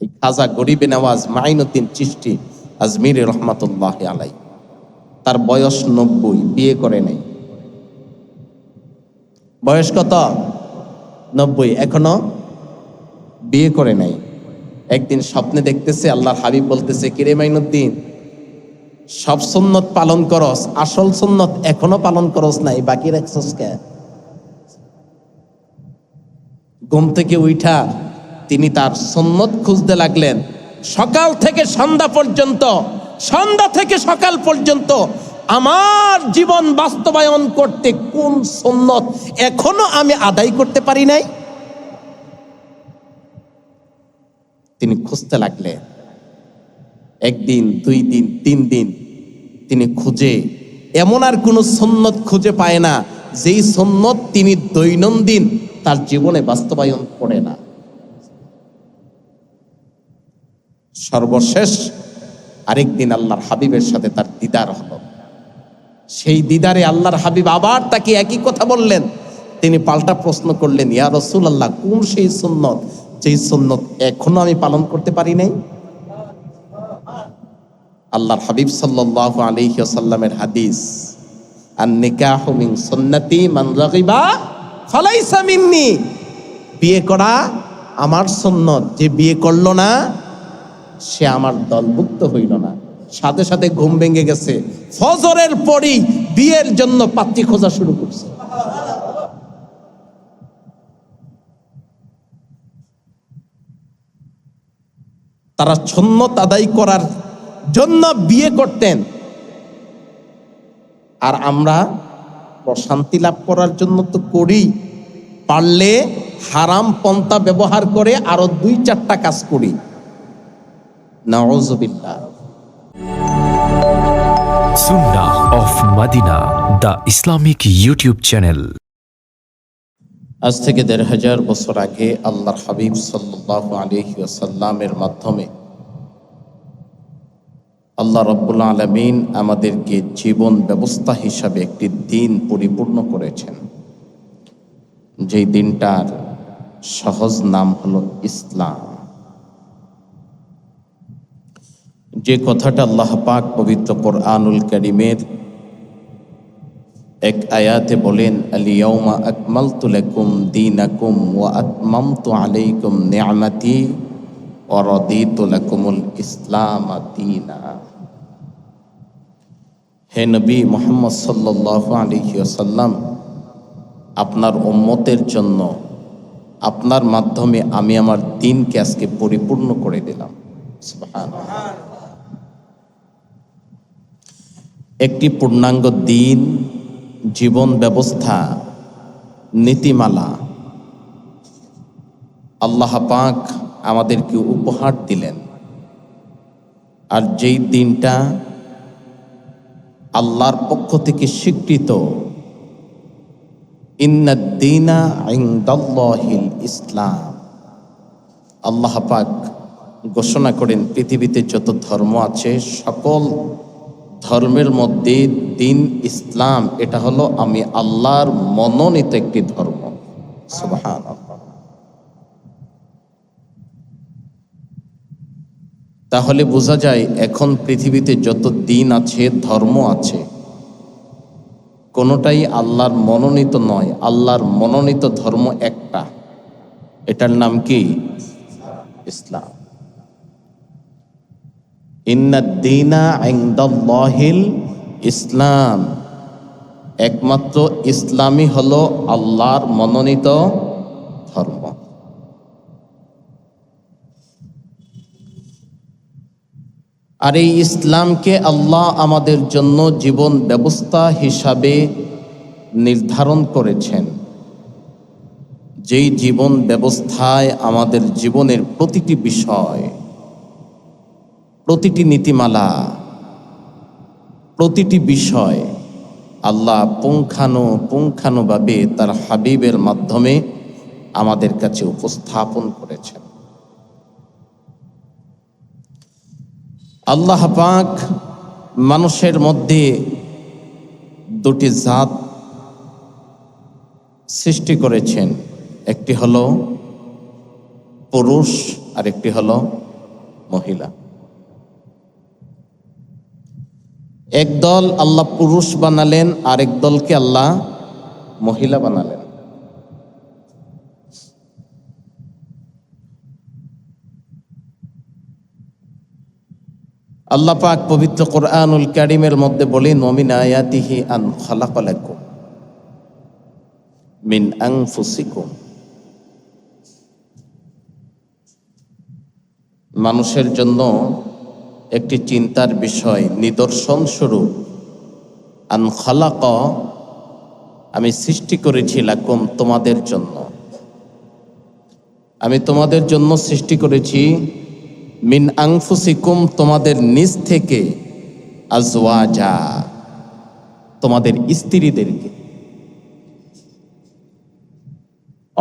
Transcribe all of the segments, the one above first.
এই খাজা গরিবে নওয়াজ মাইনুদ্দিন চিশতি আজমিরি রহমাতুল্লাহ আলাই, তার বয়স 90, বিয়ে করে নাই। বয়স কত? 90, এখনো বিয়ে করে নাই। একদিন স্বপ্নে দেখতেছে আল্লাহর হাবিব বলতেছে, কিরে মাইনুদ্দিন, সব সুন্নত পালন করস, আসল সুন্নত এখনো পালন করস নাই, বাকি রাখছস কে? ঘুম থেকে উঠা তিনি তার সুন্নত খুঁজতে লাগলেন। সকাল থেকে সন্ধ্যা পর্যন্ত, সন্ধ্যা থেকে সকাল পর্যন্ত আমার জীবন বাস্তবায়ন করতে কোন সুন্নত এখনো আমি আদায় করতে পারি নাই, তিনি খুঁজতে লাগলেন। একদিন, 2 দিন, 3 দিন তিনি খুঁজে এমন আর কোনো সুন্নত খুঁজে পায় না যেই সুন্নত তিনি দৈনন্দিন তার জীবনে বাস্তবায়ন করে না। সর্বশেষ আরেকদিন আল্লাহর হাবিবের সাথে তার দিদার হলো। সেই দিদারে আল্লাহর হাবিব আবার তাকে একই কথা বললেন। তিনি পাল্টা প্রশ্ন করলেন, ইয়া রাসূলুল্লাহ, কোন সেই সুন্নত যেই সুন্নত এখনো আমি পালন করতে পারি নাই? আল্লাহর হাবিব সাল্লাল্লাহু আলাইহি ওয়াসাল্লামের হাদিস, আন নিকাহু মিন সুন্নতি মান রাগিবা ফালাইসা মিন্নি, বিয়ে করা আমার সুন্নত, যে বিয়ে করলো না সে আমার দলভুক্ত হইল না। সাথে সাথে ঘুম ভেঙে গেছে, ফজরের পরই বিয়ের জন্য পাত্রী খোঁজা শুরু করছে। তারা সুন্নত আদায় করার জন্য বিয়ে করতেন, আর আমরা প্রশান্তি লাভ করার জন্য তো করি, পারলে হারাম পন্থা ব্যবহার করে আরো 2-4টা কাজ করি। নাউযুবিল্লাহ। Sunnah of Medina, the Islamic YouTube channel. আজ থেকে 1500 বছর আগে আল্লাহর হাবিব সাল্লাল্লাহু আলাইহি ওয়াসাল্লামের মাধ্যমে আল্লাহ রাব্বুল আলামিন আমাদেরকে জীবন ব্যবস্থা হিসাবে একটি দিন পরিপূর্ণ করেছেন, যেই দিনটার সহজ নাম হলো ইসলাম। যে কথাটা আল্লাহ পাক পবিত্র কোরআনুল কারীমের এক আয়াতে বলেন, আল-ইয়াউমা আকমালতু লাকুম দীনাকুম ওয়া আতমামতু আলাইকুম নি'মাতি ওয়া রাদিতু লাকুমুল ইসলাম দীনা। হে নবী মুহাম্মদ সাল্লাল্লাহু আলাইহি ওয়াসাল্লাম, আপনার উম্মতের জন্য আপনার মাধ্যমে আমি আমার দ্বীনকে আজকে পরিপূর্ণ করে দিলাম। সুবহানাল্লাহ। একটি পূর্ণাঙ্গ দ্বীন, জীবন ব্যবস্থা, নীতিমালা আল্লাহ পাক আমাদেরকে উপহার দিলেন। আর যেই দিনটা আল্লাহর পক্ষ থেকে স্বীকৃত, ইন্নাদ দীনা ইনদাল্লাহিল ইসলাম, আল্লাহ পাক ঘোষণা করেন পৃথিবীতে যত ধর্ম আছে সকল ধর্মের মধ্যে দ্বীন ইসলাম, এটা হলো আমি আল্লাহর মনোনীত একটি ধর্ম। সুবহানাল্লাহ। তাহলে বোঝা যায় এখন পৃথিবীতে যত দ্বীন আছে, ধর্ম আছে, কোনোটাই আল্লাহর মনোনীত নয়। আল্লাহর মনোনীত ধর্ম একটা, এটার নাম কি? ইসলাম। ইন্নাদ দীনা ইনদাল্লাহিল ইসলাম, একমাত্র ইসলামই হলো আল্লাহর মনোনীত ধর্ম। আর এই ইসলামকে আল্লাহ আমাদের জন্য জীবন ব্যবস্থা হিসাবে নির্ধারণ করেছেন, যেই জীবন ব্যবস্থায় আমাদের জীবনের প্রতিটি বিষয়, প্রতিটি নীতিমালা, প্রতিটি বিষয় আল্লাহ পুঙ্খানুপুঙ্খানুভাবে তার হাবিবের মাধ্যমে আমাদের কাছে উপস্থাপন করেছেন। আল্লাহ পাক মানুষের মধ্যে 2টি জাত সৃষ্টি করেছেন, একটি হলো পুরুষ আর একটি হলো মহিলা। একদল আল্লাহ পুরুষ বানালেন, আরেক দলকে আল্লাহ মহিলা বানালেন। আল্লাহ পাক পবিত্র কোরআনুল কারীমের মধ্যে বলেন, ওমিন আয়াতিহি আন খালাকা লাকুম মিন আনফুসিকুম। মানুষের জন্য একটি চিন্তার বিষয়, নিদর্শন স্বরূপ, আন খালাকা, আমি সৃষ্টি করেছি, লাকুম, তোমাদের জন্য, আমি তোমাদের জন্য সৃষ্টি করেছি, মিন আনফুসিকুম, তোমাদের নিজ থেকে, আজওয়াজা, তোমাদের স্ত্রীদেরকে।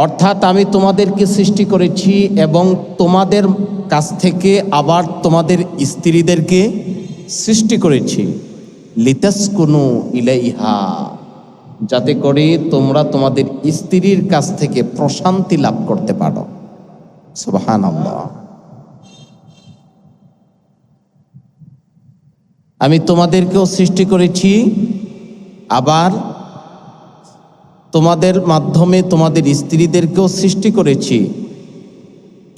অর্থাৎ আমি তোমাদেরকে সৃষ্টি করেছি এবং তোমাদের কাছ থেকে আবার তোমাদের স্ত্রীদেরকে সৃষ্টি করেছি, লিতাসকুনু ইলাইহা, যাতে করে তোমরা তোমাদের স্ত্রীর কাছ থেকে প্রশান্তি লাভ করতে পারো। সুবহানাল্লাহ। আমি তোমাদেরকেও সৃষ্টি করেছি, আবার তোমাদের মাধ্যমে তোমাদের স্ত্রীদেরকেও সৃষ্টি করেছি।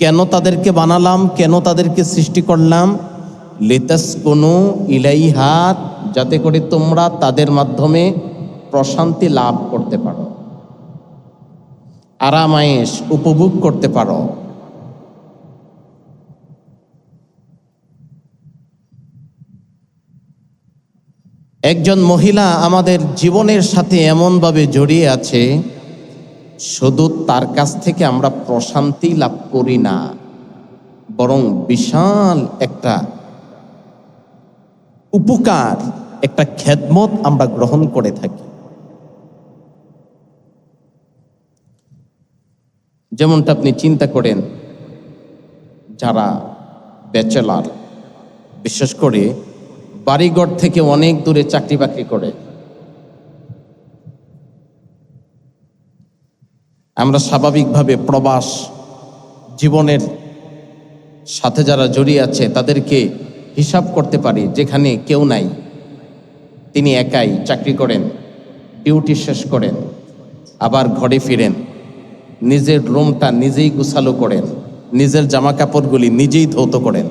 কেন তাদেরকে বানালাম, কেন তাদেরকে সৃষ্টি করলাম? লিতাসকুনু ইলাইহা, যাতে করে তোমরা তাদের মাধ্যমে প্রশান্তি লাভ করতে পারো, আরামায়েশ উপভোগ করতে পারো। একজন মহিলা আমাদের জীবনের সাথে এমনভাবে জড়িয়ে আছে, শুধু তার কাছ থেকে আমরা প্রশান্তি লাভ করি না, বরং বিশাল একটা উপকার, একটা খেদমত আমরা গ্রহণ করে থাকি। যেমনটা আপনি চিন্তা করেন, যারা ব্যাচেলার, বিশেষ করে বাড়িঘর থেকে অনেক দূরে চাকরি বাকরি করে, আমরা স্বাভাবিকভাবে প্রবাস জীবনের সাথে যারা জড়িয়ে আছে তাদেরকে হিসাব করতে পারি, যেখানে কেউ নাই, তিনি একাই চাকরি করেন, ডিউটি শেষ করেন, আবার ঘরে ফিরেন, নিজের রুমটা নিজেই গুছালো করেন, নিজের জামা কাপড়গুলি নিজেই ধৌত করেন,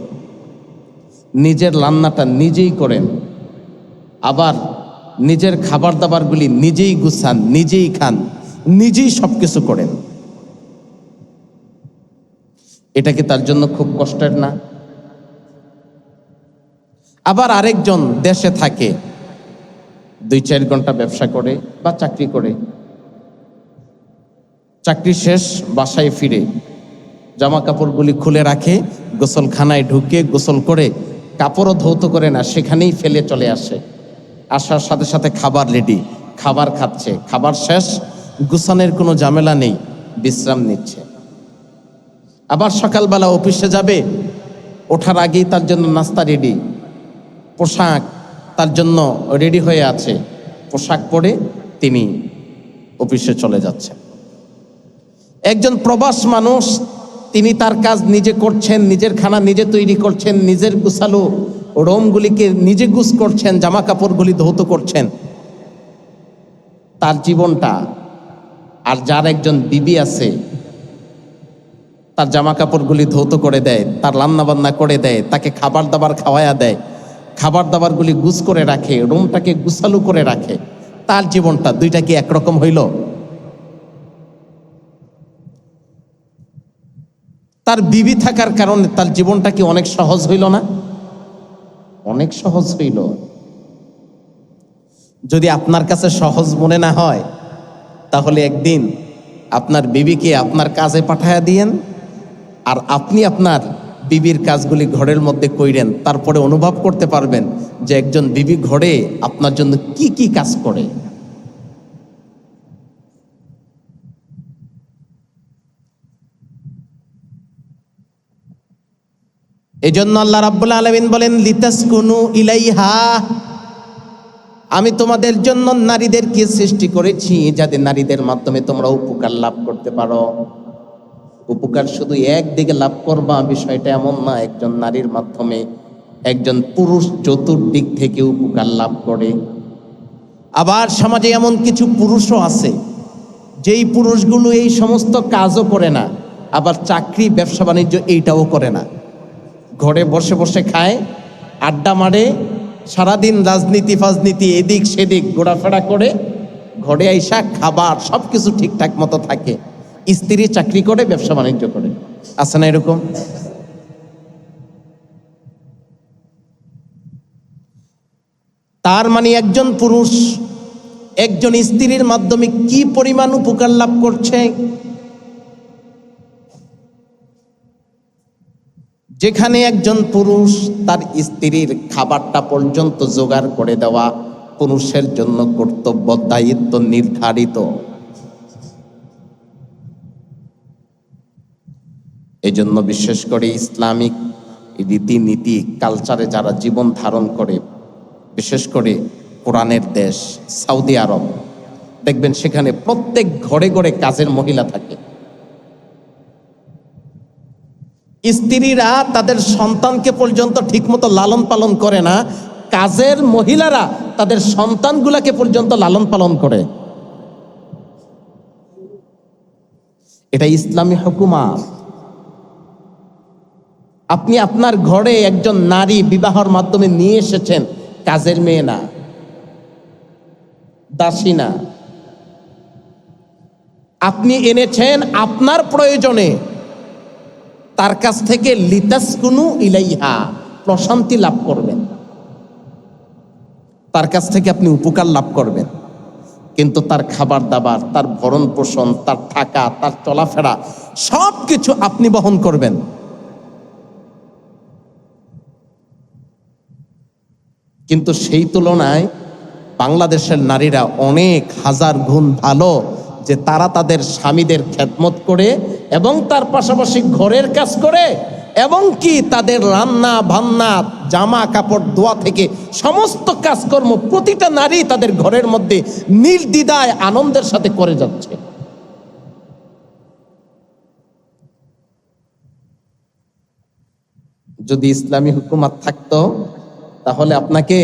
নিজের রান্নাটা নিজেই করেন, আবার নিজের খাবার দাবারগুলি নিজেই গুছান, নিজেই খান, নিজেই সবকিছু করেন। এটা কি তার জন্য খুব কষ্টের না? আবার আরেকজন দেশে থাকে, 2-4 ঘন্টা ব্যবসা করে বা চাকরি করে, চাকরি শেষ বাসায় ফিরে জামা কাপড়গুলি খুলে রাখে, গোসলখানায় ঢুকে গোসল করে, কাপড়ও ধৌত করে না, সেখানেই ফেলে চলে আসে। আসার সাথে সাথে খাবার রেডি, খাবার খাচ্ছে, খাবার শেষ, গুছানোর কোনো ঝামেলা নেই, বিশ্রাম নিচ্ছে। আবার সকালবেলা অফিসে যাবে, ওঠার আগেই তার জন্য নাস্তা রেডি, পোশাক তার জন্য রেডি হয়ে আছে, পোশাক পরে তিনি অফিসে চলে যাচ্ছে। একজন প্রবাস মানুষ, তিনি তার কাজ নিজে করছেন, নিজের খানা নিজে তৈরি করছেন, নিজের গুছালো রোমগুলিকে নিজে গুছ করছেন, জামা কাপড়গুলি ধৌত করছেন, তার জীবনটা। আর যার একজন বিবি আছে, তার জামা কাপড়গুলি ধৌত করে দেয়, তার রান্না বান্না করে দেয়, তাকে খাবার দাবার খাওয়ায়া দেয়, খাবার দাবারগুলি গুছ করে রাখে, রুমটাকে গুছালো করে রাখে, তার জীবনটা, দুইটা কি একরকম হইল? তার বিবি থাকার কারণে তার জীবনটা কি অনেক সহজ হইল না? অনেক সহজ হইল। যদি আপনার কাছে সহজ মনে না হয়, তাহলে একদিন আপনার বিবিকে আপনার কাজে পাঠায়া দিয়েন, আর আপনি আপনার বিবির কাজগুলি ঘরের মধ্যে কইরেন, তারপরে অনুভব করতে পারবেন যে একজন বিবি ঘরে আপনার জন্য কি কি কাজ করে। এজন্য আল্লাহ রাব্বুল আলামিন বলেন, লিতাসকুনু ইলাইহা, আমি তোমাদের জন্য নারীদেরকে সৃষ্টি করেছি, যাতে নারীদের মাধ্যমে তোমরা উপকার লাভ করতে পারো। উপকার শুধু একদিকে লাভ করবা বিষয়টা এমন না। একজন নারীর মাধ্যমে একজন পুরুষ চতুর্দিক থেকে উপকার লাভ করে। আবার সমাজে এমন কিছু পুরুষও আছে যেই পুরুষগুলো এই সমস্ত কাজও করে না, আবার চাকরি ব্যবসা বাণিজ্য এইটাও করে না। ঘরে বসে বসে খায়, আড্ডা মারে, সারাদিন রাজনীতি ফাজনীতি এদিক সেদিক ঘোরাফেরা করে, ঘরে আইসা খাবার সব কিছু ঠিকঠাক মতো থাকে। স্ত্রী চাকরি করে, ব্যবসা বাণিজ্য করে। আছে না এরকম? তার মানে একজন পুরুষ একজন স্ত্রীর মাধ্যমে কি পরিমাণ উপকার লাভ করছে। যেখানে একজন পুরুষ তার স্ত্রীর খাবারটা পর্যন্ত জোগাড় করে দেওয়া পুরুষের জন্য কর্তব্য, দায়িত্ব নির্ধারিত। এজন্য বিশেষ করে ইসলামিক রীতিনীতি কালচারে যারা জীবন ধারণ করে, বিশেষ করে কোরআনের দেশ সৌদি আরব, দেখবেন সেখানে প্রত্যেক ঘরে ঘরে কাজের মহিলা থাকে। স্ত্রীরা তাদের সন্তানকে পর্যন্ত ঠিকমতো লালন পালন করে না, কাজের মহিলারা তাদের সন্তানগুলাকে পর্যন্ত লালন পালন করে। এটা ইসলামী হুকুমত। আপনি আপনার ঘরে একজন নারী বিবাহের মাধ্যমে নিয়ে এসেছেন, কাজের মেয়ে না, দাসী না। আপনি এনেছেন আপনার প্রয়োজনে, তার কাছ থেকে লিতাসকুনু ইলাইহা, প্রশান্তি লাভ করবেন, তার কাছ থেকে আপনি উপকার লাভ করবেন। কিন্তু তার খাবার দাবার, তার ভরণ পোষণ, তার থাকা, তার চলাফেরা সব কিছু আপনি বহন করবেন। কিন্তু সেই তুলনায় বাংলাদেশের নারীরা অনেক হাজার গুণ ভালো, যে তারা তাদের স্বামীদের খেদমত করে এবং তার পাশাপাশি ঘরের কাজ করে, এবং কি তাদের রান্না বান্না, জামা কাপড় ধোয়া থেকে সমস্ত কাজকর্ম প্রতিটা নারী তাদের ঘরের মধ্যে নির্দ্বিধায় আনন্দের সাথে করে যাচ্ছে। যদি ইসলামী হুকুমত থাকতো তাহলে আপনাকে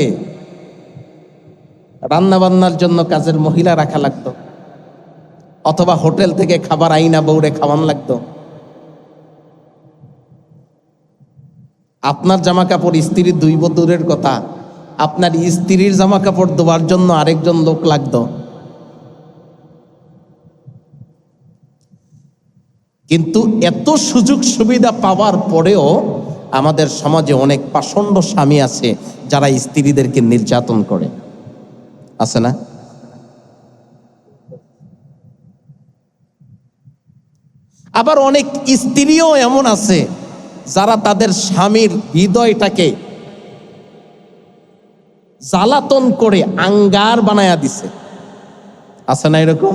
রান্না বান্নার জন্য কাজের মহিলা রাখা লাগতো, অথবা হোটেল থেকে খাবার আইনা বউরে খাওয়ান লাগতো। আপনার জামা কাপড় স্ত্রী ধুইব দূরের কথা, আপনার স্ত্রীর জামা কাপড় ধোয়ার জন্য আরেকজন লোক লাগতো। কিন্তু এত সুযোগ সুবিধা পাওয়ার পরেও আমাদের সমাজে অনেক পাষণ্ড স্বামী আছে যারা স্ত্রীদেরকে নির্যাতন করে। আছে না? আবার অনেক স্ত্রীও এমন আছে যারা তাদের স্বামীর হৃদয়টাকে জ্বালাতন করে আঙ্গার বানায়া দিছে। আছে না এরকম?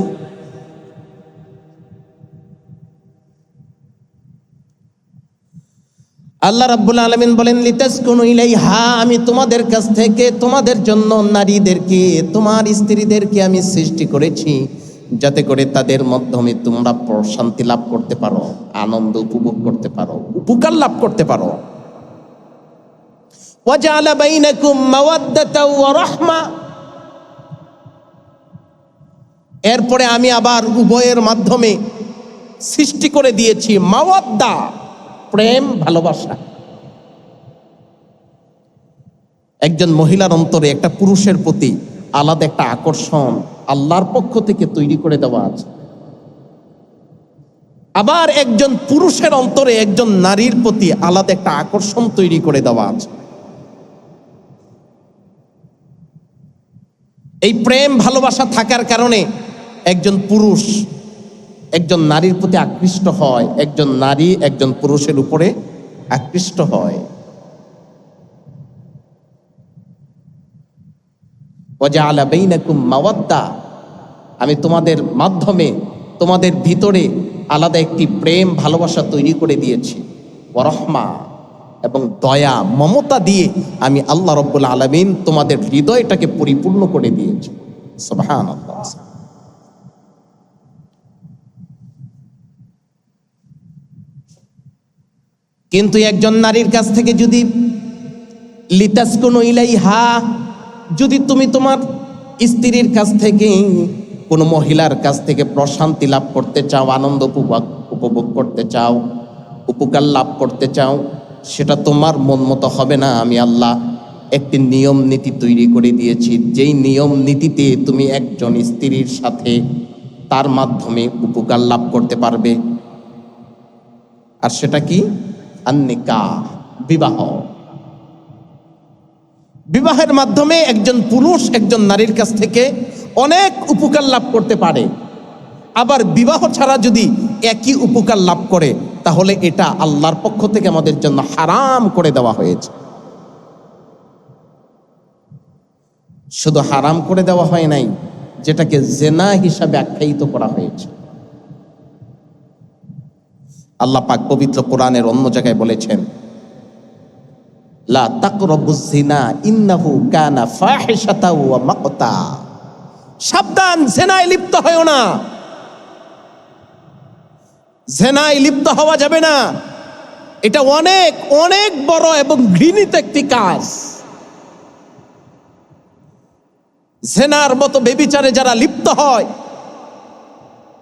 আল্লাহ রাব্বুল আলামিন বলেন লিতাসকুনু ইলাইহা, আমি তোমাদের কাছ থেকে তোমাদের জন্য নারীদেরকে, তোমার স্ত্রীদেরকে আমি সৃষ্টি করেছি যাতে করে তাদের মাধ্যমে তোমরা প্রশান্তি লাভ করতে পারো, আনন্দ উপভোগ করতে পারো, উপকার লাভ করতে পারো। ওয়াজআলা বাইনাকুম মাওয়াদ্দাতা ওয়া রাহমা, এরপরে আমি আবার উভয়ের মাধ্যমে সৃষ্টি করে দিয়েছি মাওয়াদ্দা, প্রেম ভালোবাসা। একজন মহিলার অন্তরে একটা পুরুষের প্রতি আলাদা একটা আকর্ষণ আল্লাহর পক্ষ থেকে তৈরি করে দেওয়া আছে। আবার একজন পুরুষের অন্তরে একজন নারীর প্রতি আলাদা একটা আকর্ষণ তৈরি করে দেওয়া আছে। এই প্রেম ভালোবাসা থাকার কারণে একজন পুরুষ একজন নারীর প্রতি আকৃষ্ট হয়, একজন নারী একজন পুরুষের উপরে আকৃষ্ট হয়। ওয়াজআলা বাইনাকুম মাওয়াদ্দা, আমি তোমাদের মাধ্যমে তোমাদের ভিতরে আলাদা একটি প্রেম ভালোবাসা তৈরি করে দিয়েছি। ওয়া রাহমা, এবং দয়া মমতা দিয়ে আমি আল্লাহ রাব্বুল আলামিন তোমাদের হৃদয়টাকে পরিপূর্ণ করে দিয়েছি। সুবহানাল্লাহ। কিন্তু একজন নারীর কাছ থেকে যদি লিতাসকুনু ইলাইহা, যদি তুমি তোমার স্ত্রীর কাছ থেকে কোনো মহিলার কাছ থেকে প্রশান্তি লাভ করতে চাও, আনন্দ উপভোগ করতে চাও, উপকার লাভ করতে চাও, সেটা তোমার মন মতো হবে না। আমি আল্লাহ একটি নিয়ম নীতি তৈরি করে দিয়েছি, যেই নিয়ম নীতিতে তুমি একজন স্ত্রীর সাথে তার মাধ্যমে উপকার লাভ করতে পারবে। আর সেটা কি? আন-নিকাহ, বিবাহ। বিবাহের মাধ্যমে একজন পুরুষ একজন নারীর কাছ থেকে অনেক উপকার লাভ করতে পারে। আবার বিবাহ ছাড়া যদি একই উপকার লাভ করে, তাহলে এটা আল্লাহর পক্ষ থেকে আমাদের জন্য হারাম করে দেওয়া হয়েছে। শুধু হারাম করে দেওয়া হয় নাই, যেটাকে জেনা হিসাবে আখ্যায়িত করা হয়েছে। আল্লাহ পাক পবিত্র কোরআনের অন্য জায়গায় বলেছেন, লা তাকরাবুজ জিনা ইন্নাহু কানা ফাহিশাতাও ওয়া মাকতা। সাবধান, জেনায় লিপ্ত হয়ো না। জেনায় লিপ্ত হওয়া যাবে না। এটা অনেক অনেক বড় এবং ঘৃণিত একটি কাজ। জেনার মতো বেবিচারে যারা লিপ্ত হয়,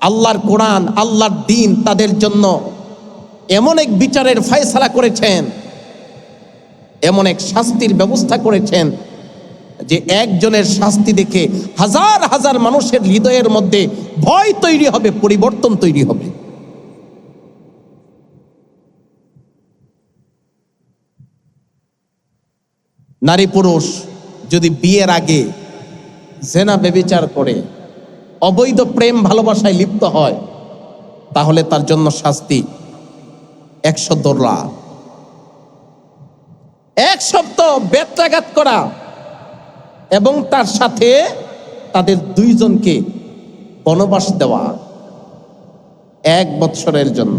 আল্লাহর কোরআন, আল্লাহর দ্বীন তাদের জন্য এমন এক বিচারের ফয়সালা করেছেন, এমন এক শাস্তির ব্যবস্থা করেছেন, যে একজনের শাস্তি দেখে হাজার হাজার মানুষের হৃদয়ের মধ্যে ভয় তৈরি হবে, পরিবর্তন তৈরি হবে। নারী পুরুষ যদি বিয়ের আগে জেনা ব্যভিচার করে, অবৈধ প্রেম ভালোবাসায় লিপ্ত হয়, তাহলে তার জন্য শাস্তি 100 দোররা, 1 সপ্তাহ বেত্রাঘাত করা, এবং তার সাথে তাদের 2 জনকে বনবাস দেওয়া 1 বৎসরের জন্য।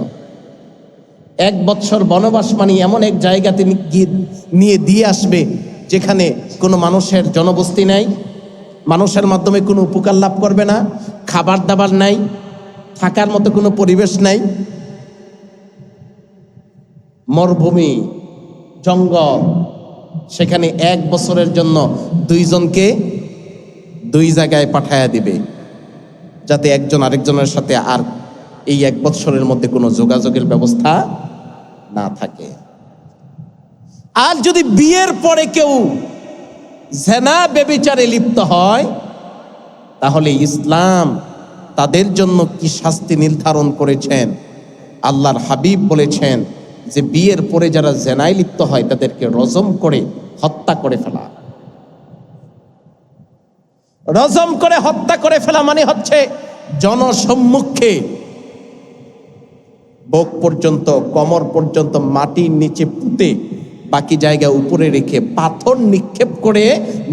1 বৎসর বনবাস মানে এমন এক জায়গাতে নিয়ে দিয়ে আসবে যেখানে কোনো মানুষের জনবস্তি নাই, মানুষের মাধ্যমে কোনো উপকার লাভ করবে না, খাবার দাবার নাই, থাকার মতো কোনো পরিবেশ নাই, মরুভূমি, জঙ্গল। সেখানে 1 বছরের জন্য 2 জনকে 2 জায়গায় পাঠায়া দিবে, যাতে একজন আরেকজনের সাথে আর এই 1 বছরের মধ্যে কোনো যোগাযোগের ব্যবস্থা না থাকে। আর যদি বিয়ের পরে কেউ জেনা ব্যভিচারে লিপ্ত হয়, তাহলে ইসলাম তাদের জন্য কি শাস্তি নির্ধারণ করেছেন? আল্লাহর হাবিব বলেছেন যে বিয়ের পরে যারা জেনায় লিপ্ত হয় তাদেরকে রজম করে হত্যা করে ফেলা। রজম করে হত্যা করে ফেলা মানে হচ্ছে জনসম্মুখে বুক পর্যন্ত, কোমর পর্যন্ত মাটির নিচে পুঁতে বাকি জায়গা উপরে রেখে পাথর নিক্ষেপ করে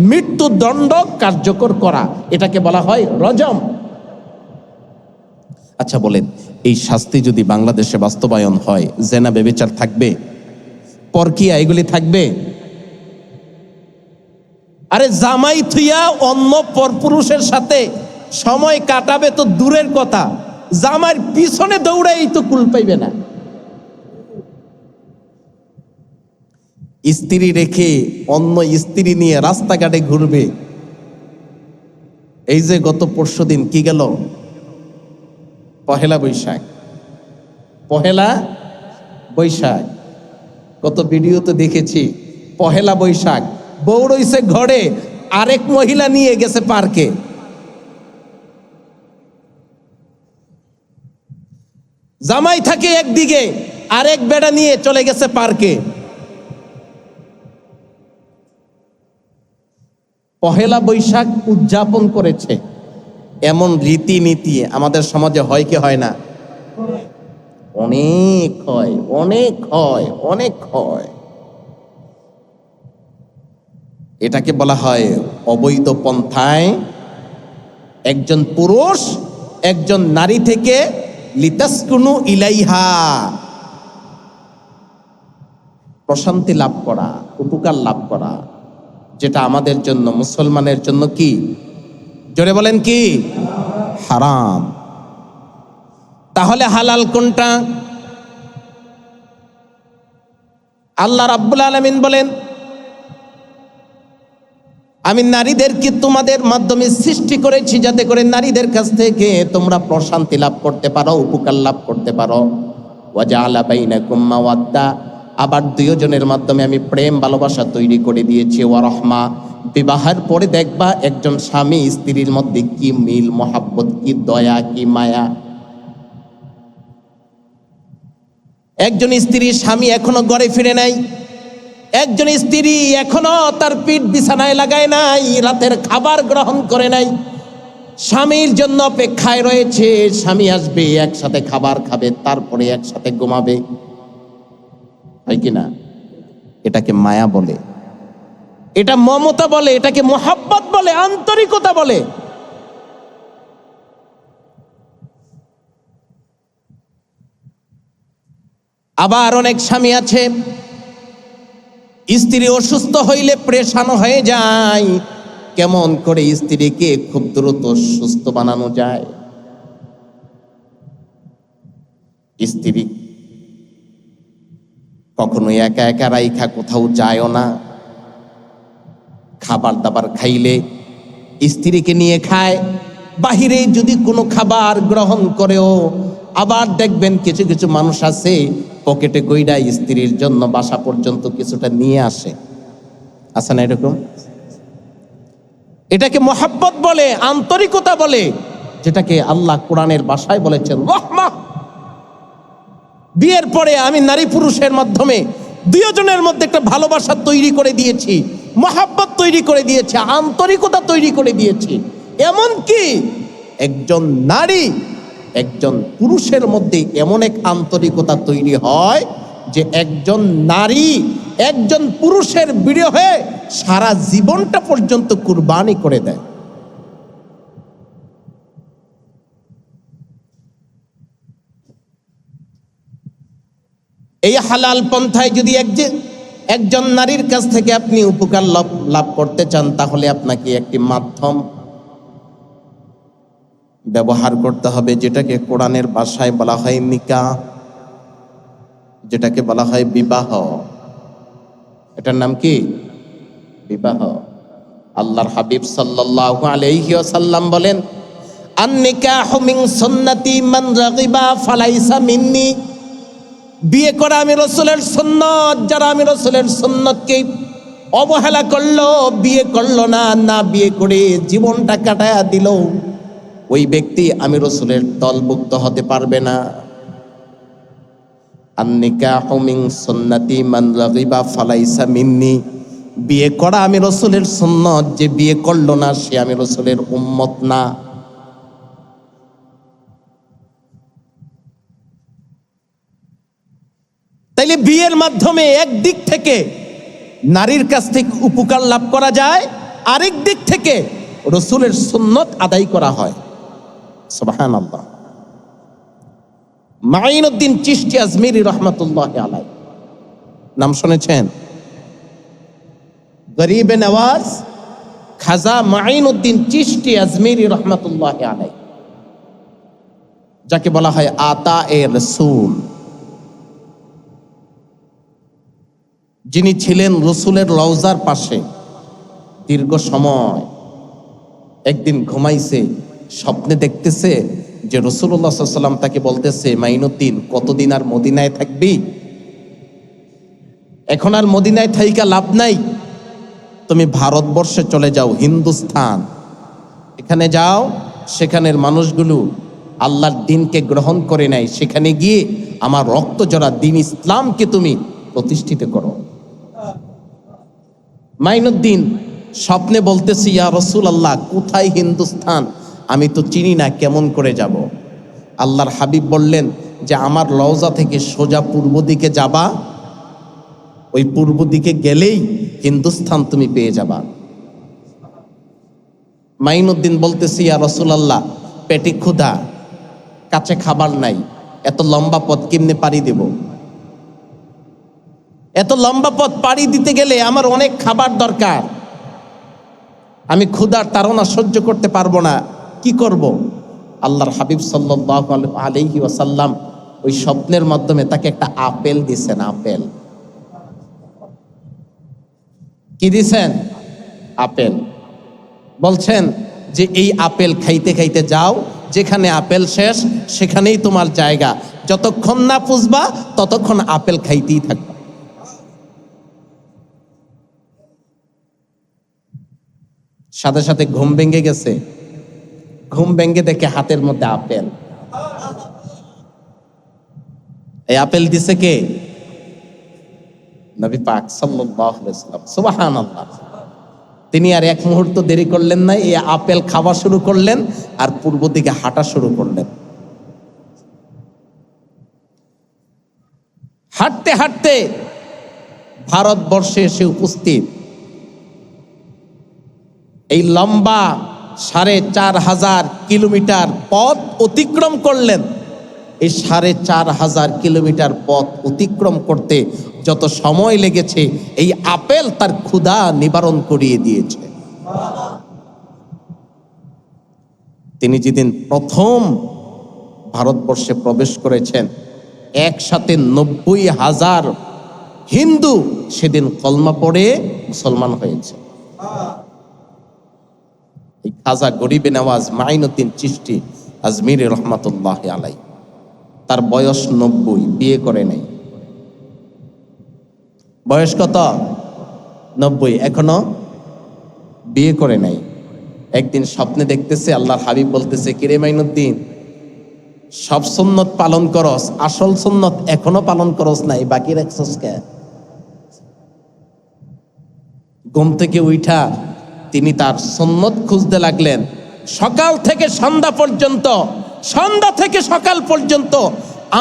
মৃত্যুদণ্ড কার্যকর করা, এটাকে বলা হয় রজম। আচ্ছা বলেন, এই শাস্তি যদি বাংলাদেশে বাস্তবায়ন হয়, জেনা ব্যভিচার থাকবে? পরকিয়া এগুলি থাকবে? আরে জামাই থুইয়া অন্য পরপুরুষের সাথে সময় কাটাবে তো দূরের কথা, জামাইয়ের পিছনে দৌড়াই তো কুল পাইবে না। স্ত্রী রেখে অন্য স্ত্রী নিয়ে রাস্তাঘাটে ঘুরবে। এই যে গত পরশুদিন কি গেল, পহেলা বৈশাখ। পহেলা বৈশাখ কত ভিডিওতে দেখেছি। পহেলা বৈশাখ বউ রইছে ঘরে, আরেক মহিলা নিয়ে গেছে পার্কে। জামাই থাকে একদিকে, আরেক বেড়া নিয়ে চলে গেছে পার্কে। পহেলা বৈশাখ উদযাপন করেছে। এমন রীতিনীতি আমাদের সমাজে হয় কি হয় না? অনেক হয়, অনেক হয়, অনেক হয়। এটাকে বলা হয় অবৈধ পন্থায় একজন পুরুষ একজন নারী থেকে লিতাসকুনু ইলাইহা, প্রশান্তি লাভ করা, উপকার লাভ করা, যেটা আমাদের জন্য, মুসলমানের জন্য কি? জোরে বলেন কি? হারাম। তাহলে হালাল কোনটা? আল্লাহ রাব্বুল আলামিন বলেন, আমি নারীদেরকে তোমাদের মাধ্যমে সৃষ্টি করেছি যাতে করে নারীদের কাছ থেকে তোমরা প্রশান্তি লাভ করতে পারো, উপকার লাভ করতে পারো। ওয়াজআলা বাইনাকুম মাওয়াদ্দা, আবার দুইজনের মাধ্যমে আমি প্রেম ভালোবাসা তৈরি করে দিয়েছি। ওয়া রাহমা, বিবাহের পরে দেখবা একজন স্বামী স্ত্রীর মধ্যে কি মিল মহাব্বত, কি দয়া, কি মায়া। একজন স্ত্রী স্বামী এখনো ঘরে ফিরে নাই, একজন স্ত্রী এখনো তার পিঠ বিছানায় লাগায় নাই, রাতের খাবার গ্রহণ করে নাই, স্বামীর জন্য অপেক্ষায় রয়েছে। স্বামী আসবে, একসাথে খাবার খাবে, তারপরে একসাথে ঘুমাবে, হয় কি না? এটাকে মায়া বলে, এটা মমতা বলে, এটাকে মোহাব্বত বলে, আন্তরিকতা বলে। আবার অনেক স্বামী আছে স্ত্রী অসুস্থ হইলে প্রেশান হয়ে যায়, কেমন করে স্ত্রীকে খুব দ্রুত সুস্থ বানানো যায়। স্ত্রী কখনো একা একা রাইখা কোথাও যায়ও না, খাবার দাবার খাইলে স্ত্রীকে নিয়ে খায়, বাহিরে যদি কোনো খাবার গ্রহণ করেও আবার দেখবেন কিছু কিছু মানুষ আছে পকেটে কইরা স্ত্রীর জন্য বাসা পর্যন্ত কিছুটা নিয়ে আসে, আছে না এরকম? এটাকে মোহাব্বত বলে, আন্তরিকতা বলে, যেটাকে আল্লাহ কোরআনের ভাষায় বলেছেন রহমা। বিয়ের পরে আমি নারী পুরুষের মাধ্যমে দুইজনের মধ্যে একটা ভালোবাসা তৈরি করে দিয়েছি, মোহাব্বত তৈরি করে দিয়েছি, আন্তরিকতা তৈরি করে দিয়েছি। এমনকি একজন নারী একজন পুরুষের মধ্যে এমন এক আন্তরিকতা তৈরি হয় যে একজন নারী একজন পুরুষের বিড়ে হয়ে সারা জীবনটা পর্যন্ত কুরবানি করে দেয়। এই হালাল পন্থায় যদি একজন নারীর কাছ থেকে আপনি উপকার লাভ করতে চান, তাহলে আপনাকে একটি মাধ্যম ব্যবহার করতে হবে, যেটাকে কোরআনের ভাষায় বলা হয় নিকাহ, যেটাকে বলা হয় বিবাহ। এটার নাম কি? বিবাহ। আল্লাহর হাবিব সাল্লাল্লাহু আলাইহি ওয়াসাল্লাম বলেন, আন নিকাহু মিন সুন্নতি মান রাগিবা ফালাইসা মিন্নি। বিয়ে করা আমি রাসূলের সুন্নাত, যারা আমি রাসূলের সুন্নাতকে অবহেলা করলো, বিয়ে করলো না, না বিয়ে করে জীবনটা কাটায়া দিল, ওই ব্যক্তি আমি রাসূলের দলভুক্ত হতে পারবে না। আন নিকাহু মিন সুন্নতি মান রাগিবা ফালাইসা মিন্নি। বিয়ে করা আমি রাসূলের সুন্নাত, যে বিয়ে করলো না সে আমি রাসূলের উম্মত না। তাইলে বিয়ের মাধ্যমে একদিক থেকে নারীর কাছ থেকে উপকার লাভ করা যায়, আরেক দিক থেকে রাসূলের সুন্নাত আদায় করা হয়। সুবহানাল্লাহ। মাইনুদ্দিন চিশতি আজমিরি রাহমাতুল্লাহি আলাইহি, নাম শুনেছেন? গরিবে নওয়াজ খাজা মাইনুদ্দিন চিশতি আজমিরি রাহমাতুল্লাহি আলাইহি, যাকে বলা হয় আতা এ রাসূল, যিনি ছিলেন রাসূলের রওজার পাশে দীর্ঘ সময়। একদিন ঘুমাইছে, স্বপ্নে দেখতেছে যে রাসূলুল্লাহ সাল্লাল্লাহু আলাইহি ওয়াসাল্লাম তাকে বলতেছে, মাইনুদ্দিন কতদিন আর মদিনায় থাকবি? এখন আর মদিনায় থাইকা লাভ নাই, তুমি ভারতবর্ষে চলে যাও, হিন্দুস্তান, এখানে যাও, সেখানের মানুষগুলো আল্লাহর দ্বীনকে গ্রহণ করে নেয়, সেখানে গিয়ে আমার রক্ত জড়া দ্বীন ইসলামকে তুমি প্রতিষ্ঠিত করো। মাইনুদ্দিন স্বপ্নে বলতেছি, ইয়া রাসূলুল্লাহ, কোথায় হিন্দুস্তান? আমি তো চিনি না, কেমন করে যাব? আল্লাহর হাবিব বললেন যে আমার রওজা থেকে সোজা পূর্ব দিকে যাবা, ওই পূর্ব দিকে গেলেই হিন্দুস্তান তুমি পেয়ে যাবা। মাইনুদ্দিন বলতেছি, ইয়া রাসূলুল্লাহ, পেটে ক্ষুধা, কাছে খাবার নাই, এত লম্বা পথ কেমনে পাড়ি দেব? এত লম্বা পথ পাড়ি দিতে গেলে আমার অনেক খাবার দরকার, আমি ক্ষুধার তাড়না সহ্য করতে পারবো না, কি করব? আল্লাহর হাবিব সাল্লাল্লাহু আলাইহি ওয়াসাল্লাম ওই স্বপ্নের মাধ্যমে তাকে একটা আপেল দিয়েছেন। আপেল, কি দিছেন? আপেল। বলছেন যে এই আপেল খাইতে খাইতে যাও, যেখানে আপেল শেষ সেখানেই তোমার জায়গা, যতক্ষণ না পুষবা ততক্ষণ আপেল খাইতেই থাকবা। সাথে সাথে ঘুম ভেঙে গেছে। ঘুম ভেঙে দেখে হাতের মধ্যে আপেল। এই আপেল দিছে কে? নবী পাক সাল্লাল্লাহু আলাইহি ওয়াসাল্লাম। সুবহানাল্লাহ। তিনি আর এক মুহূর্ত দেরি করলেন না, এই আপেল খাওয়া শুরু করলেন আর পূর্ব দিকে হাঁটা শুরু করলেন। হাঁটতে হাঁটতে ভারতবর্ষে এসে উপস্থিত। এই লম্বা ৪,৫০০ কিলোমিটার পথ অতিক্রম করলেন। এই ৪,৫০০ কিলোমিটার পথ অতিক্রম করতে যত সময় লেগেছে, এই আপেল তার ক্ষুধা নিবারণ করিয়ে দিয়েছে। তিনি যেদিন প্রথম ভারতবর্ষে প্রবেশ করেছেন, একসাথে ৯০,০০০ হিন্দু সেদিন কলমা পড়ে মুসলমান হয়েছে। এই খাজা গরিবে নওয়াজ মাইনুদ্দিন চিশতি আজমিরি রহমাতুল্লাহ আলাই, তার বয়স ৯০, বিয়ে করে নাই। বয়স কত? ৯০, এখনো বিয়ে করে নাই। একদিন স্বপ্নে দেখতেছে আল্লাহর হাবিব বলতেছে, কিরে মাইনুদ্দিন, সব সুন্নত পালন করস, আসল সুন্নত এখনো পালন করস নাই, বাকি রাখছস কে? ঘুম থেকে উঠা তিনি তার সুন্নত খুঁজতে লাগলেন। সকাল থেকে সন্ধ্যা পর্যন্ত, সন্ধ্যা থেকে সকাল পর্যন্ত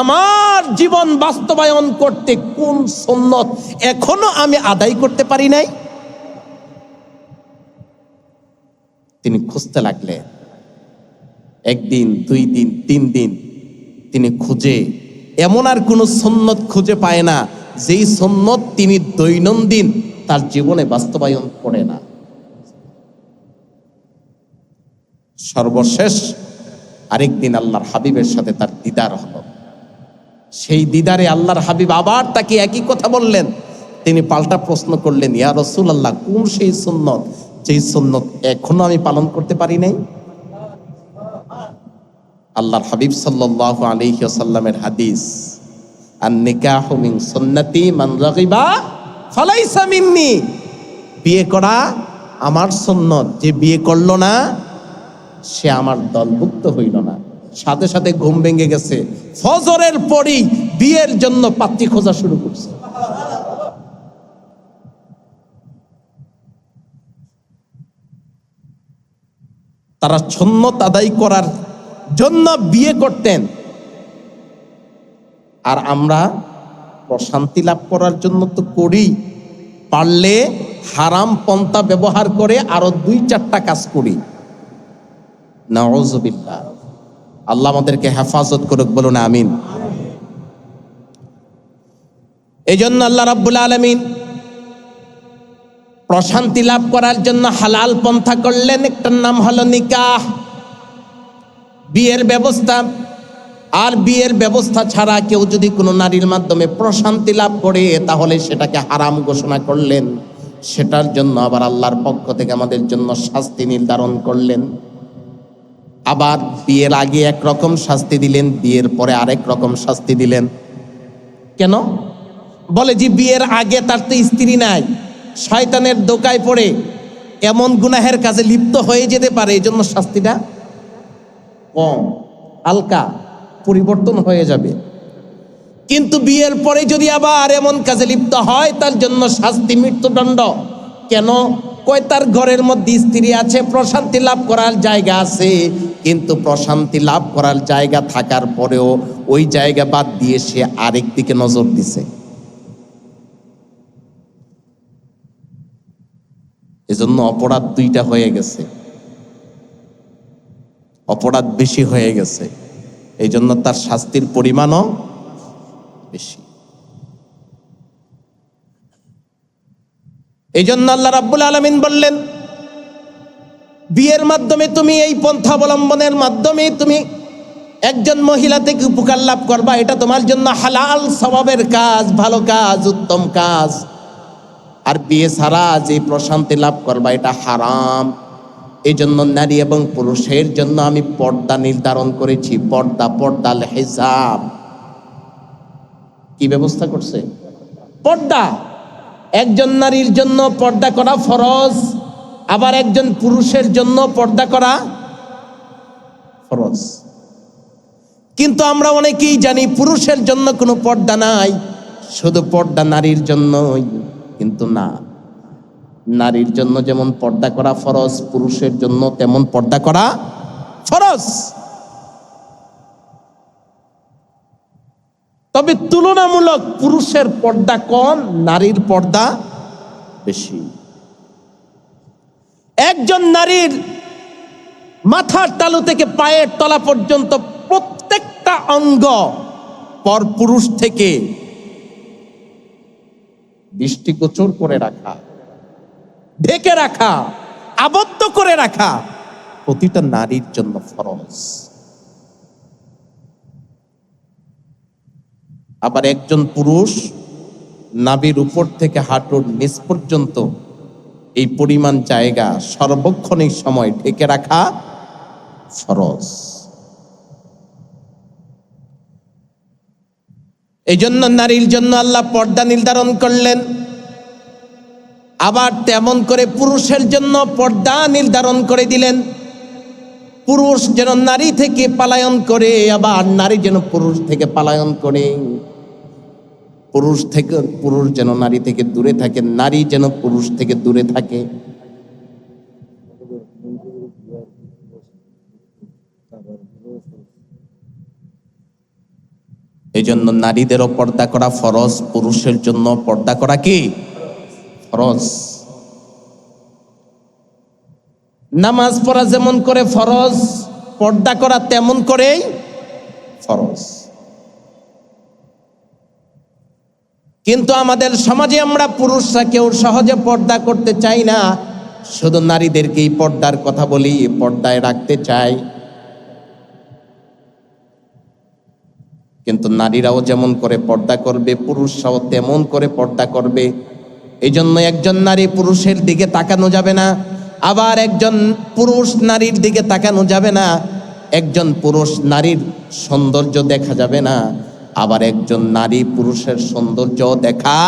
আমার জীবন বাস্তবায়ন করতে কোন সুন্নত এখনো আমি আদায় করতে পারি নাই, তিনি খুঁজতে লাগলেন। একদিন, ২ দিন, ৩ দিন তিনি খুঁজে এমন আর কোন সুন্নত খুঁজে পায় না যেই সুন্নত তিনি দৈনন্দিন তার জীবনে বাস্তবায়ন করে না। সর্বশেষ আরেকদিন আল্লাহর হাবিবের সাথে তার দিদার হলো। সেই দিদারে আল্লাহর হাবিব আবার তাকে একই কথা বললেন। তিনি পাল্টা প্রশ্ন করলেন, ইয়া রাসূলুল্লাহ, কোন সেই সুন্নত যেই সুন্নত এখনো আমি পালন করতে পারি নাই? আল্লাহর হাবিব সাল্লাল্লাহু আলাইহি ওয়াসাল্লামের হাদিস, আন নিকাহু মিন সুন্নতি মান রাগিবা ফালাইসা মিন্নি। বিয়ে করা আমার সুন্নত, যে বিয়ে করলো না সে আমার দলভুক্ত হইল না। সাথে সাথে ঘুম ভেঙে গেছে। ফজরের পরই বিয়ের জন্য পাত্রী খোঁজা শুরু করছে। তারা সুন্নত আদায় করার জন্য বিয়ে করতেন, আর আমরা প্রশান্তি লাভ করার জন্য তো করি। পারলে হারাম পন্থা ব্যবহার করে আরো ২-৪টা কাজ করি। নাউযুবিল্লাহ। আল্লাহ আমাদেরকে হেফাজত করুক, বলুন আমিন। এই জন্য আল্লাহ রাব্বুল আলামিন প্রশান্তি লাভ করার জন্য হালাল পন্থা করলেন, একটার নাম হলো নিকাহ, বিয়ের ব্যবস্থা। আর বিয়ের ব্যবস্থা ছাড়া কেউ যদি কোনো নারীর মাধ্যমে প্রশান্তি লাভ করে তাহলে সেটাকে হারাম ঘোষণা করলেন। সেটার জন্য আবার আল্লাহর পক্ষ থেকে আমাদের জন্য শাস্তি নির্ধারণ করলেন। আবার বিয়ের আগে একরকম শাস্তি দিলেন, বিয়ের পরে আরেক রকম শাস্তি দিলেন। কেন? বলে যে বিয়ের আগে তার তো স্ত্রী নাই, শয়তানের দোকায় পড়ে এমন গুনাহের কাজে লিপ্ত হয়ে যেতে পারে, এই জন্য শাস্তিটা কম, হালকা, পরিবর্তন হয়ে যাবে। কিন্তু বিয়ের পরে যদি আবার এমন কাজে লিপ্ত হয় তার জন্য শাস্তি মৃত্যুদণ্ড। কেন? কয় তার ঘরের মধ্যে স্ত্রী আছে, প্রশান্তি লাভ করার জায়গা আছে, কিন্তু প্রশান্তি লাভ করার জায়গা থাকার পরেও ওই জায়গা বাদ দিয়ে সে আরেক দিকে নজর দিছে। এজন্য অপরাধ 2টা হয়ে গেছে, অপরাধ বেশি হয়ে গেছে, এই জন্য তার শাস্তির পরিমাণও বেশি। এই জন্য আল্লাহ রাব্বুল আলামিন বললেন, বিয়ের মাধ্যমে তুমি এই পন্থা অবলম্বনের মাধ্যমে তুমি একজন মহিলা থেকে উপকার লাভ করবা, এটা তোমার জন্য হালাল সওয়াবের কাজ, ভালো কাজ, উত্তম কাজ। আর বিয়ে ছাড়া যে প্রশান্তি লাভ করবা এটা হারাম। এই জন্য নারী এবং পুরুষের জন্য আমি পর্দা নির্ধারণ করেছি। পর্দাল হিসাব কি ব্যবস্থা করছে? পর্দা। একজন নারীর জন্য পর্দা করা ফরজ, আবার একজন পুরুষের জন্য পর্দা করা ফরজ। কিন্তু আমরা অনেকেই জানি পুরুষের জন্য কোনো পর্দা নাই, শুধু পর্দা নারীর জন্যই। কিন্তু না, নারীর জন্য যেমন পর্দা করা ফরজ, পুরুষের জন্য তেমন পর্দা করা ফরজ। তবে তুলনামূলক পুরুষের পর্দা কম, নারীর পর্দা বেশি। একজন নারীর মাথার তালু থেকে পায়ের তলা পর্যন্ত প্রত্যেকটা অঙ্গ পর পুরুষ থেকে দৃষ্টিগোচর করে রাখা, ঢেকে রাখা, আবদ্ধ করে রাখা প্রতিটা নারীর জন্য ফরজ। আবার একজন পুরুষ নাভির উপর থেকে হাঁটুর নিচ পর্যন্ত এই পরিমাণ জায়গা সর্বক্ষণিক সময় ঢেকে রাখা ফরজ। এই জন্য নারীর জন্য আল্লাহ পর্দা নির্ধারণ করলেন, আবার তেমন করে পুরুষের জন্য পর্দা নির্ধারণ করে দিলেন। পুরুষ যেন নারী থেকে পলায়ন করে, আবার নারী যেন পুরুষ থেকে পলায়ন করে। পুরুষ যেন নারী থেকে দূরে থাকে, নারী যেন পুরুষ থেকে দূরে থাকে। এই জন্য নারীদেরও পর্দা করা ফরজ, পুরুষের জন্য পর্দা করা কি ফরজ। নামাজ পড়া যেমন করে ফরজ, পর্দা করা তেমন করেই ফরজ। কিন্তু আমাদের সমাজে আমরা পুরুষরা কেউ সহজে পর্দা করতে চাই না, শুধু নারীদেরকেই পর্দার কথা বলি, পর্দায় রাখতে চাই। কিন্তু নারীরাও যেমন করে পর্দা করবে, পুরুষরাও তেমন করে পর্দা করবে। এই জন্য একজন নারী পুরুষের দিকে তাকানো যাবে না, আবার একজন পুরুষ নারীর দিকে তাকানো যাবে না। একজন পুরুষ নারীর সৌন্দর্য দেখা যাবে না, আবার একজন নারী পুরুষের সৌন্দর্য দেখা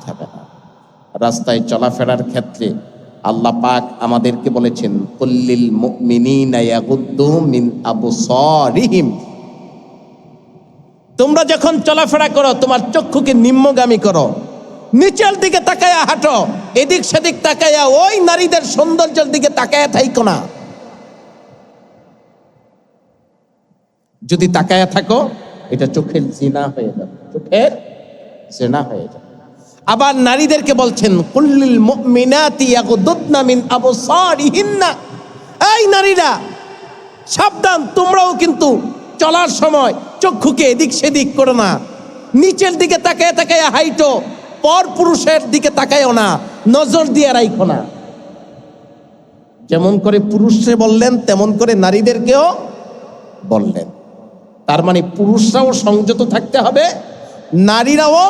যাবে না। রাস্তায় চলাফেরার ক্ষেত্রে আল্লাহ পাক আমাদেরকে বলেছেন, কুল্লিল মুমিনিনা ইয়াগুদ্দু মিন আবসারিহিম। তোমরা যখন চলাফেরা করো তোমার চক্ষুকে নিম্নগামী করো, নিচের দিকে তাকায়া হাঁটো, এদিক সেদিক তাকায়া ওই নারীদের সৌন্দর্যের দিকে তাকায়া থাইকো না। যদি তাকায়া থাকো এটা চোখের জিনা হয়ে যাবে, চোখের জিনা হয়ে যাবে। আবার নারীদেরকে বলছেন, কুল্লিল মুমিনাতি ইয়াগুদ্দুনা মিন আবসারিহিন্না। এই নারীরা সাবধান, তোমরাও কিন্তু চলার সময় চক্ষুকে এদিক সেদিক করো না, নিচের দিকে তাকায় তাকায় হাইটো, পর পুরুষের দিকে তাকায়ও না, নজর দিয়ে রাখো না। যেমন করে পুরুষরে বললেন তেমন করে নারীদেরকেও বললেন। তার মানে পুরুষরাও সংযত থাকতে হবে, নারীরাও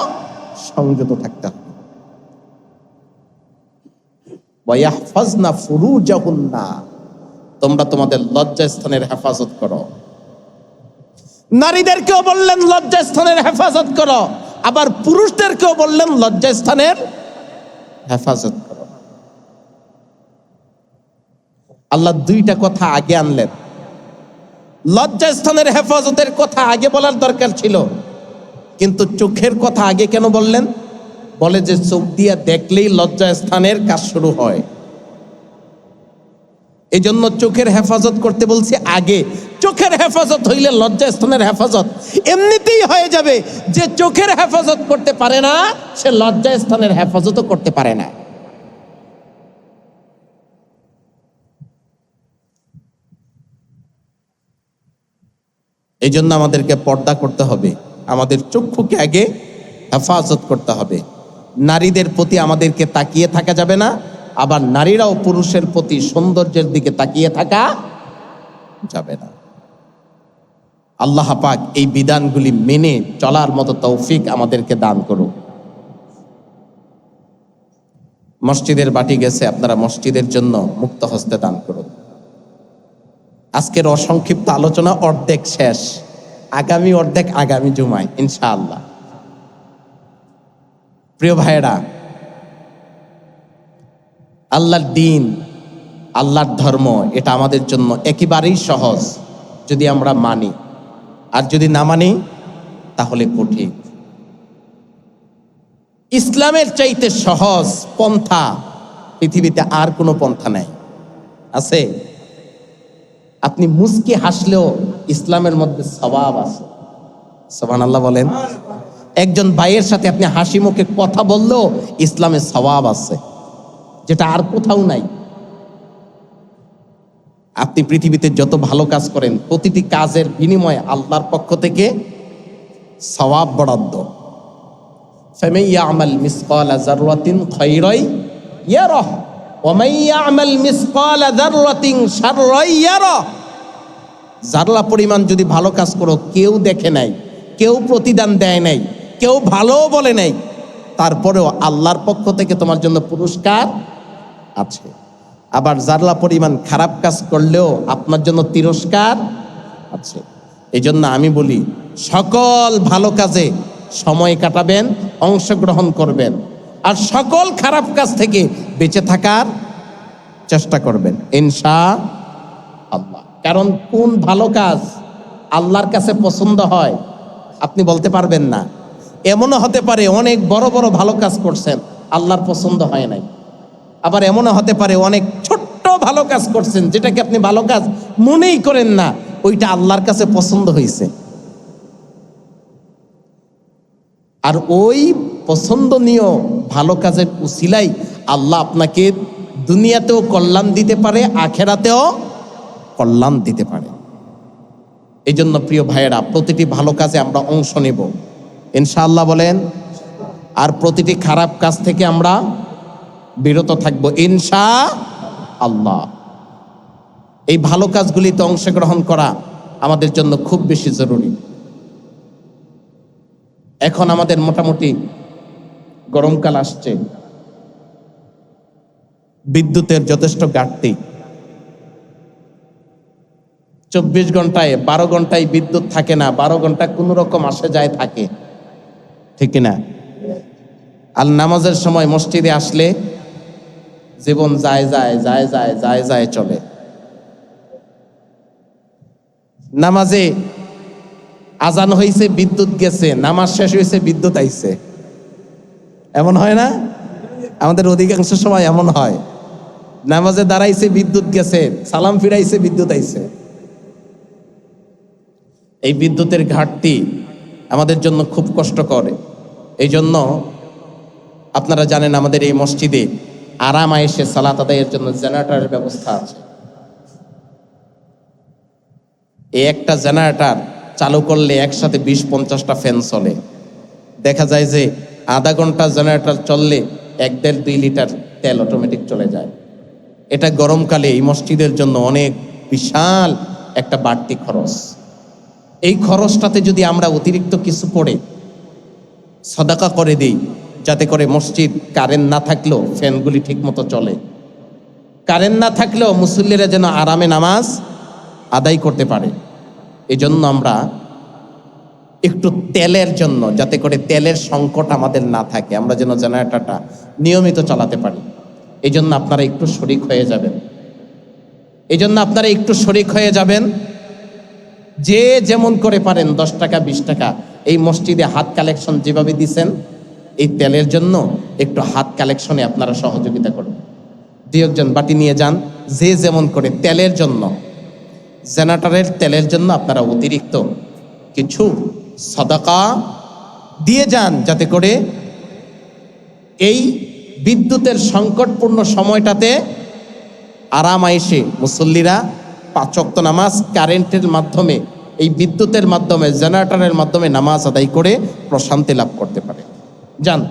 সংযত থাকতে হবে। ওয়াহফাজনা ফুরুজাহুন্না, তোমরা তোমাদের লজ্জাস্থানের হেফাজত করো। নারীদেরকেও বললেন লজ্জাস্থানের হেফাজত করো, আবার পুরুষদেরকেও বললেন লজ্জাস্থানের হেফাজত করো। আল্লাহ দুইটা কথা আগে আনলেন। লজ্জাস্থানের হেফাজতের কথা আগে বলার দরকার ছিল, কিন্তু চোখের কথা আগে কেন বললেন? বলে যে চোখ দিয়া দেখলেই লজ্জাস্থানের কাজ শুরু হয়, এই জন্য চোখের হেফাজত করতে বলছি আগে। চোখের হেফাজত হইলে লজ্জাস্থানের হেফাজত এমনিতেই হয়ে যাবে। যে চোখের হেফাজত করতে পারে না সে লজ্জাস্থানের হেফাজতও করতে পারে না। এই জন্য আমাদেরকে পর্দা করতে হবে, আমাদের চক্ষুকে আগে হেফাজত করতে হবে। নারীদের প্রতি আমাদেরকে তাকিয়ে থাকা যাবে না, আবার নারীরাও পুরুষের প্রতি সৌন্দর্যের দিকে তাকিয়ে থাকা যাবে না। আল্লাহ পাক এই বিধানগুলি মেনে চলার মতো তৌফিক আমাদেরকে দান করুন। মসজিদের বাটি গেছে, আপনারা মসজিদের জন্য মুক্ত হস্তে দান করুন। আজকের অসংক্ষিপ্ত আলোচনা অর্ধেক শেষ, আগামী অর্ধেক আগামী জুমায় ইনশাআল্লাহ। প্রিয় ভাইয়েরা, আল্লাহর দিন, আল্লাহর ধর্ম, এটা আমাদের জন্য একেবারেই সহজ যদি আমরা মানি, আর যদি না মানি তাহলে কঠিন। ইসলামের চাইতে সহজ পন্থা পৃথিবীতে আর কোনো পন্থা নেই। আছে? আপনি মুস্কি হাসলেও ইসলামের মধ্যে সওয়াব আছে। সুবহানাল্লাহ বলেন। একজন ভাইয়ের সাথে আপনি হাসি মুখে কথা বললেও ইসলামে সওয়াব আছে, যেটা আর কোথাও নাই। আপনি পৃথিবীতে যত ভালো কাজ করেন, প্রতিটি কাজের বিনিময়ে আল্লাহর পক্ষ থেকে সওয়াব বরাদ্দ। ফামান ইয়ামাল মিসকালা যাররাতিন খায়রান ইয়ারাহ ওয়া মান ইয়ামাল মিসকালা যাররাতিন শাররান ইয়ারাহ। যাররা পরিমাণ যদি ভালো কাজ করো, কেউ দেখে নাই, কেউ প্রতিদান দেয় নাই, কেউ ভালোও বলে নাই, তারপরেও আল্লাহর পক্ষ থেকে তোমার জন্য পুরস্কার আছে। আবার যারলা পরিমাণ খারাপ কাজ করলেও আপনার জন্য তিরস্কার আছে। এই জন্য আমি বলি, সকল ভালো কাজে সময় কাটাবেন, অংশগ্রহণ করবেন, আর সকল খারাপ কাজ থেকে বেঁচে থাকার চেষ্টা করবেন ইনশাআল্লাহ। কারণ কোন ভালো কাজ আল্লাহর কাছে পছন্দ হয় আপনি বলতে পারবেন না। এমনও হতে পারে অনেক বড় বড় ভালো কাজ করছেন, আল্লাহর পছন্দ হয় নাই। আবার এমনও হতে পারে অনেক ছোট্ট ভালো কাজ করছেন, যেটাকে আপনি ভালো কাজ মনেই করেন না, ওইটা আল্লাহর কাছে পছন্দ হয়েছে। আর ওই পছন্দনীয় ভালো কাজের উসিলাই আল্লাহ আপনাকে দুনিয়াতেও কল্যাণ দিতে পারে, আখেরাতেও কল্যাণ দিতে পারে। এই জন্য প্রিয় ভাইয়েরা, প্রতিটি ভালো কাজে আমরা অংশ নেব ইনশাআল্লাহ বলেন, আর প্রতিটি খারাপ কাজ থেকে আমরা বিরত থাকবো ইনশাআল্লাহ। এই ভালো কাজগুলিতে অংশগ্রহণ করা আমাদের জন্য খুব বেশি জরুরি। এখন আমাদের মোটামুটি গরমকাল আসছে, বিদ্যুতের যথেষ্ট ঘাটতি। 24 ঘন্টায় 12 ঘন্টায় বিদ্যুৎ থাকে না, 12 ঘন্টা কোনো রকম আসে যায় থাকে, ঠিক না? আর নামাজের সময় মসজিদে আসলে জীবন যায় যায় যায় যায় যায় যায় চলে। নামাজে আজান হয়েছে, বিদ্যুৎ গেছে, নামাজ শেষ হয়েছে, বিদ্যুৎ আইছে। এমন হয় না? আমাদের অধিকাংশ সময় এমন হয়, নামাজে দাঁড়াইছে, বিদ্যুৎ গেছে, সালাম ফিরাইছে, বিদ্যুৎ আইছে। এই বিদ্যুতের ঘাটতি আমাদের জন্য খুব কষ্টকর। এই জন্য আপনারা জানেন আমাদের এই মসজিদে আরাম আয়েশে সালাত আদায়ের জন্য জেনারেটরের ব্যবস্থা আছে। এই একটা জেনারেটর চালু করলে একসাথে 20-50টা ফ্যান চলে। দেখা যায় যে আধা ঘন্টা জেনারেটর চললে 1-1.5-2 লিটার তেল অটোমেটিক চলে যায়। এটা গরমকালে এই মসজিদের জন্য অনেক বিশাল একটা বাড়তি খরচ। এই খরচটাতে যদি আমরা অতিরিক্ত কিছু করে সাদাকা করে দিই, যাতে করে মসজিদ কারেন্ট না থাকলেও ফ্যানগুলি ঠিক মতো চলে, কারেন্ট না থাকলেও মুসল্লিরা যেন আরামে নামাজ আদায় করতে পারে, এই জন্য আমরা একটু তেলের জন্য, যাতে করে তেলের সংকট আমাদের না থাকে, আমরা যেন জেনারেটরটা নিয়মিত চালাতে পারি, এই জন্য আপনারা একটু শরিক হয়ে যাবেন। এই জন্য আপনারা একটু শরিক হয়ে যাবেন। যে যেমন করে পারেন 10 টাকা 20 টাকা এই মসজিদে হাত কালেকশন যেভাবে দিচ্ছেন, এই তেলের জন্য একটু হাত কালেকশনে আপনারা সহযোগিতা করবেন। 2 জন বাটি নিয়ে যান, যে যেমন করে তেলের জন্য, জেনারেটরের তেলের জন্য আপনারা অতিরিক্ত কিছু সাদাকা দিয়ে যান, যাতে করে এই বিদ্যুতের সংকটপূর্ণ সময়টাতে আরাম আয়েশে মুসল্লিরা 5 ওয়াক্ত নামাজ কারেন্টের মাধ্যমে, এই বিদ্যুতের মাধ্যমে, জেনারেটরের মাধ্যমে নামাজ আদায় করে প্রশান্তি লাভ করতে পারে। যান।